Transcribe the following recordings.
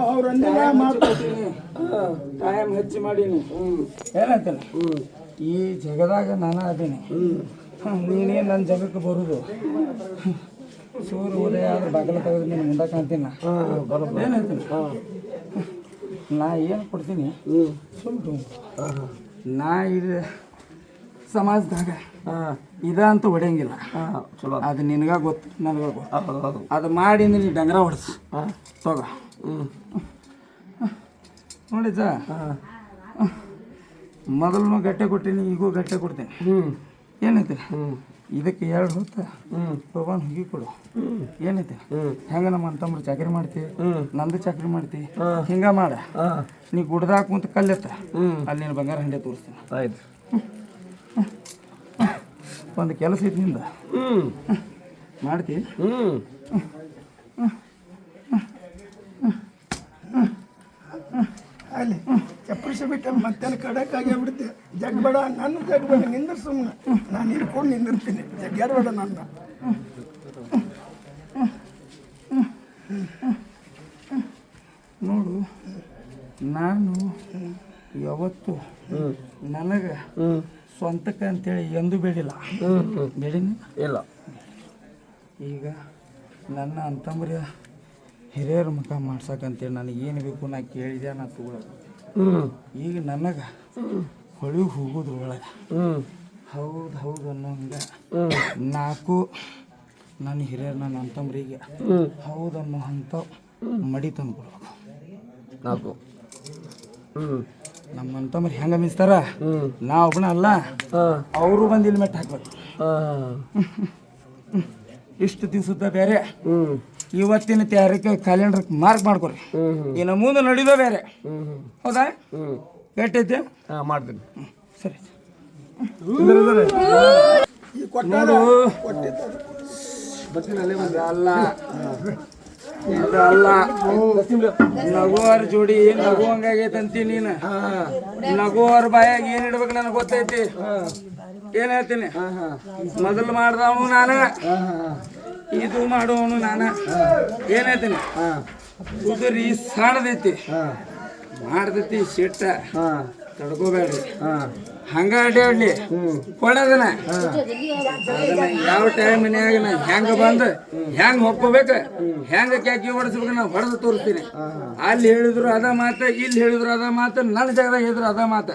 ಅವ್ರನ್ನೆಲ್ಲ ಮಾಡ್ಕೊತೀನಿ, ಟೈಮ್ ಹೆಚ್ಚು ಮಾಡೀನಿ. ಏನಂತಾನೆ ಈ ಜಗದಾಗ ನಾನು ಅದೇನೆ, ನೀನೇ ನನ್ನ ಜಗಕ್ಕೆ ಬರುದು. ಸೂರ್ಯ ಉದಯ ಆದ್ರೆ ಬಾಗಿಲು ತೆಗೆದು ನೀನು ಮುಂದೆ ಕಾಣ್ತೀನಿ ನಾ. ಏನಂತೀನಿ ನಾ ಏನು ಕೊಡ್ತೀನಿ ಸುಮ್ಮನೆ ನಾ ಇದು ಸಮಾಜದಾಗ ಇದಂತೂ ಹೊಡೆಯಂಗಿಲ್ಲ. ಅದು ನಿನಗ ಗೊತ್ತು, ನನಗ ಗೊತ್ತು. ಅದು ಮಾಡಿ ನೀನು ಡಂಗರ ಹೊಡ್ಸು ತಗೋ. ನೋಡಿದ ಮೊದಲು ಗಟ್ಟೆ ಕೊಟ್ಟೀನಿ, ಈಗೂ ಗಟ್ಟೆ ಕೊಡ್ತೀನಿ. ಏನೈತೆ ಇದಕ್ಕೆ 2 ಹೊತ್ತು ತಗೊಂಡು ಹೋಗಿ ಕೊಡು. ಏನೈತೆ ಹೆಂಗ ನಮ್ಮ ಅಂತಂಬ್ರು ಚಾಕರಿ ಮಾಡ್ತೀವಿ, ನಂದು ಚಾಕರಿ ಮಾಡ್ತೀವಿ, ಹಿಂಗ ಮಾಡ. ನೀ ಗುಡ್ದಾಗ ಕುಂತ ಕಲ್ಲೆತ್ತ, ಅಲ್ಲಿ ನೀನು ಬಂಗಾರ ಹಂಡೆ ತೋರಿಸ್ತೀನಿ. ಆಯ್ತು, ಒಂದು ಕೆಲಸ ಐತಿ ನಿಂದ, ಮಾಡ್ತಿ. ಅಲ್ಲಿ ಚಪ್ಪರಿಸಿ ಬಿಟ್ಟು ಮತ್ತೆ ಕಡಕ್ಕಾಗಿ ಬಿಡುತ್ತೆ. ಜಗ್ಬೇಡ, ನನ್ನ ಜಗ್ಬೇಡ, ನಿಂದ್ರ ಸುಮ್ಮನೆ ನಾನು ಹಿಡ್ಕೊಂಡು ನಿಂದಿರ್ತೀನಿ. ಜಗ್ಗಾಡ್ಬೇಡ ನನ್ನ. ನೋಡು, ನಾನು ಯಾವತ್ತು ನನಗೆ ಸ್ವಂತಕ್ಕೆ ಅಂತೇಳಿ ಎಂದೂ ಬೇಡಿಲ್ಲ. ಬೇಡಿನಿ ಇಲ್ಲ. ಈಗ ನನ್ನ ಅಂತಂಬ್ರ ಹಿರಿಯರ ಮುಖ ಮಾಡ್ಸಕ್ಕಂತೇಳಿ ನನಗೆ ಏನು ಬೇಕು ನಾ ಕೇಳಿದೆ, ನಾ ತಗೊಳ್ಳೋದು. ಈಗ ನನಗೆ ಹೊಳಿಗೆ ಹೋಗೋದ್ರೊಳಗೆ ಹೌದು ಅನ್ನೋ ಹಂಗೆ 4 ನನ್ನ ಹಿರಿಯರು ನನ್ನ ಅಂತಂಬ್ರಿಗೆ ಹೌದು ಅನ್ನೋ ಅಂಥ ಮಡಿ ತಂದು ಕೊಡ್ಬೇಕು. 4 ನಮ್ಮ ಅಂತಂಬ್ರು ಹೆಂಗ ಮಿಸ್ತಾರ, ನಾ ಒಬ್ಬನ ಅಲ್ಲ, ಅವರು ಬಂದು ಇಲ್ಲಿ ಮೆಟ್ಟು ಹಾಕ್ಬೇಕು. ಇಷ್ಟು ದಿವ್ಸದ ಬೇರೆ, ಇವತ್ತಿನ ತಾರೀಕು ಕ್ಯಾಲೆಂಡರ್ ಮಾರ್ಕ್ ಮಾಡ್ಕೊರಿ. ಇನ್ನು ಮುಂದೆ ನಡೀದೋ ಬೇರೆ. ಹೌದಾ? ಕೆಟ್ಟೈತೆ ಮಾಡ್ತೀನಿ. ಸರಿ. ನೋಡು, ಅಲ್ಲ ನಗುವರ ಜೋಡಿ ನಗುವಂಗಾಗೈತಂತಿ ನೀನು. ನಗುವರ ಬಾಯಾಗ ಏನ್ ಇಡ್ಬೇಕು ನನಗೆ ಗೊತ್ತೈತಿ. ಏನ್ ಹೇಳ್ತೀನಿ, ಮೊದಲು ಮಾಡ್ದವನು ನಾನು, ಇದು ಮಾಡುವವನು ನಾನು. ಏನ್ ಹೇಳ್ತೀನಿ, ಕುದುರಿ ಸಾಣದೈತಿ, ಮಾಡ್ದೈತಿ ಸಿಟ್ಟ, ತಡ್ಕೋಬೇಡ್ರಿ. ಹಂಗ ಅಡ್ಯಾಡ್ಲಿ ಕೊಡೋದನ. ಅದನ್ನ ಯಾವ ಟೈಮ್ನ್ಯಾಗ ನಾ ಹೆಂಗ ಬಂದು ಹೆಂಗ್ ಹೊಕ್ಕೋಬೇಕು, ಹೆಂಗ ಕ್ಯಾಕಿ ಹೊಡೆಸ್ಬೇಕು ನಾ ಹೊಡೆದು ತೋರಿಸ್ತೀನಿ. ಅಲ್ಲಿ ಹೇಳಿದ್ರು ಅದ ಮಾತ, ಇಲ್ಲಿ ಹೇಳಿದ್ರು ಅದ ಮಾತ, ನನ್ನ ಜಾಗದಾಗ ಹೇಳಿದ್ರು ಅದ ಮಾತ.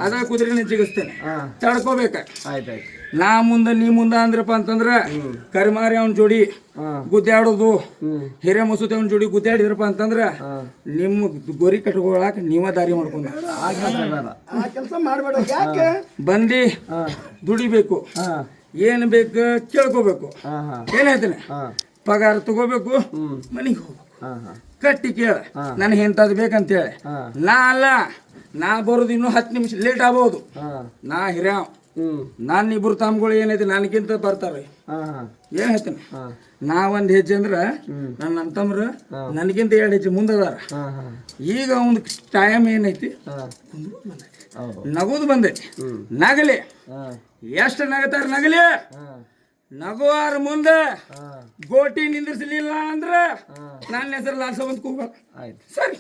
ಅದ ಕುದುರೆನ ಜಿಗಿಸ್ತೇನೆ, ತಡ್ಕೋಬೇಕ. ಆಯ್ತಾಯ್ತು. ನಾ ಮುಂದೆ ನೀ ಮುಂದೆ ಅಂದ್ರಪ್ಪ ಅಂತಂದ್ರ ಕರಿಮಾರಿ ಅವನ ಜೋಡಿ ಗುದ್ದಾಡೋದು, ಹಿರೇ ಮಸೂತಿ ಅವನ ಜೋಡಿ ಗುದ್ದಾಡಿದ್ರಪ್ಪ ಅಂತಂದ್ರ ನಿಮ್ಮ ಗೋರಿ ಕಟ್ಕೊಳಕ್ ನೀವ ದಾರಿ ಮಾಡ್ಕೊಂಡ. ಆ ಕೆಲಸ ಮಾಡಬೇಡ. ಯಾಕೆ ಬಂದಿ ದುಡಿಬೇಕು, ಏನ್ ಬೇಕು ಕೇಳ್ಕೋಬೇಕು. ಏನಾಯ್ತಾನೆ, ಪಗಾರ ತಗೋಬೇಕು, ಮನಿಗೆ ಹೋಗ್ಬೇಕು, ಕಟ್ಟಿ ಕೇಳ ನನಗೆ ಎಂತದ್ ಬೇಕಂತೇಳಿ. ನಾ ಅಲ್ಲ, ನಾ ಬರೋದು ಇನ್ನೂ 10 ನಿಮಿಷ ಲೇಟ್ ಆಗ್ಬೋದು. ನಾ ಹಿರಿಯಾವ್, ನಾನು ಇಬ್ರು ತಮ್ಗಳು ಏನೈತಿ ನನಗಿಂತ ಬರ್ತಾರೆ. ಏನ್ ಹೇಳ್ತೀನಿ, ನಾ ಒಂದ್ ಹೆಜ್ಜೆ ಅಂದ್ರ ನನ್ನ ಅಂತಮ್ರ ನನಗಿಂತ 2 ಹೆಜ್ಜೆ ಮುಂದದಾರ. ಈಗ ಒಂದು ಟೈಮ್ ಏನೈತಿ, ನಗೋದು ಬಂದೈತಿ. ನಗಲಿ, ಎಷ್ಟು ನಗತಾರ ನಗಲಿ. ನಗುವಾರ ಮುಂದೆ ಗೋಟಿ ನಿಂದಿರ್ಸಲಿಲ್ಲ ಅಂದ್ರ ನನ್ನ ಹೆಸರು ಲಾಲ್ಸ ಬಂದ್ ಕೂಗ. ಸರಿ.